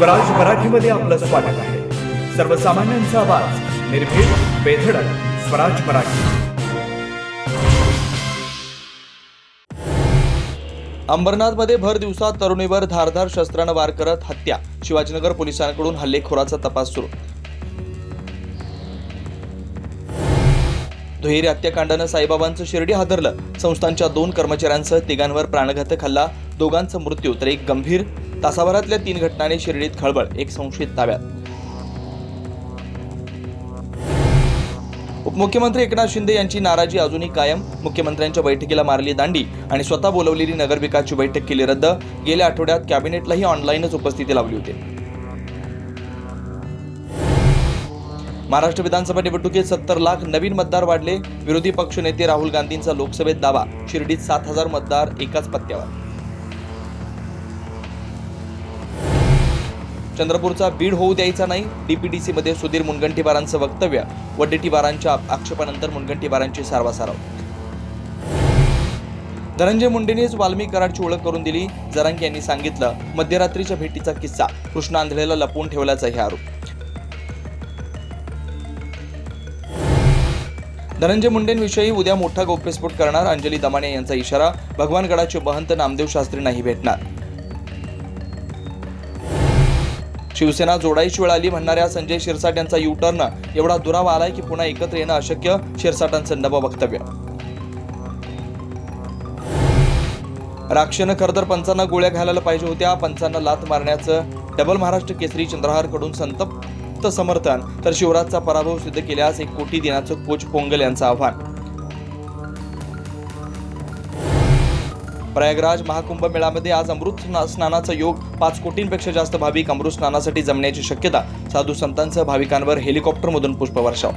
स्वराज मराठीमध्ये आपलं स्वागत आहे. सर्वसामान्यांचा आवाज, निर्भीड, बेधडक, स्वराज मराठी. अंबरनाथमध्ये भर दिवसात तरुणीवर धारदार शस्त्रानं वार करत हत्या. शिवाजीनगर पोलिसांकडून हल्लेखोराचा तपास सुरू. दुहेरी हत्याकांडानं साईबाबांचं शिर्डी हादरलं. संस्थांच्या 2 कर्मचाऱ्यांसह 3 प्राणघातक हल्ला, 2 मृत्यू तर 1 गंभीर. तासाभरातल्या 3 घटनांनी शिर्डीत खळबळ, 1 संशयित ताब्यात. उपमुख्यमंत्री एकनाथ शिंदे यांची नाराजी अजूनही कायम. मुख्यमंत्र्यांच्या बैठकीला मारली दांडी आणि स्वतः बोलवलेली नगरविकासची बैठक केली रद्द. गेल्या आठवड्यात कॅबिनेटलाही ऑनलाईनच उपस्थिती लावली होती. महाराष्ट्र विधानसभा निवडणुकीत 70 लाख नवीन मतदार वाढले. विरोधी पक्षनेते राहुल गांधींचा लोकसभेत दावा. शिर्डीत 7,000 मतदार एकाच पत्त्यावर. चंद्रपूरचा बीड होऊ द्यायचा नाही. डीपीडीसीमध्ये सुधीर मुनगंटीवारांचं वक्तव्य. वडेट्टीवारांच्या आक्षेपानंतर मुनगंटीवारांची सारवासारव. धनंजय मुंडेंनीच वाल्मिक कराडची ओळख करून दिली. जरांगे यांनी सांगितलं मध्यरात्रीच्या भेटीचा किस्सा. कृष्ण आंधळेला लपवून ठेवल्याचाही आरोप. धनंजय मुंडेंविषयी उद्या मोठा गौप्यस्फोट करणार. अंजली दमाने यांचा इशारा. भगवानगडाचे महंत नामदेव शास्त्री नाही भेटणार. शिवसेना जोडायची वेळ आली म्हणणाऱ्या संजय शिरसाट यांचा यू-टर्न. एवढा दुरावा आलाय की पुन्हा एकत्र येणं अशक्य. शिरसाटांचं नवं वक्तव्य. राक्षेनं खरंतर पंचांना गोळ्या घालायला पाहिजे होत्या. पंचांना लाथ मारण्याचं डबल महाराष्ट्र केसरी चंद्रहारकडून संतप्त समर्थन. तर शिवराजचा पराभव सिद्ध केल्यास 1 कोटी देण्याचं कोच पोंगल यांचं आव्हान. प्रयागराज महाकुंभ मेळ्यामध्ये आज अमृत स्नानाचा योग. 5 कोटींपेक्षा जास्त भाविक अमृत स्नानासाठी जमण्याची शक्यता. साधू संतांसह भाविकांवर हेलिकॉप्टरमधून पुष्पवर्षाव.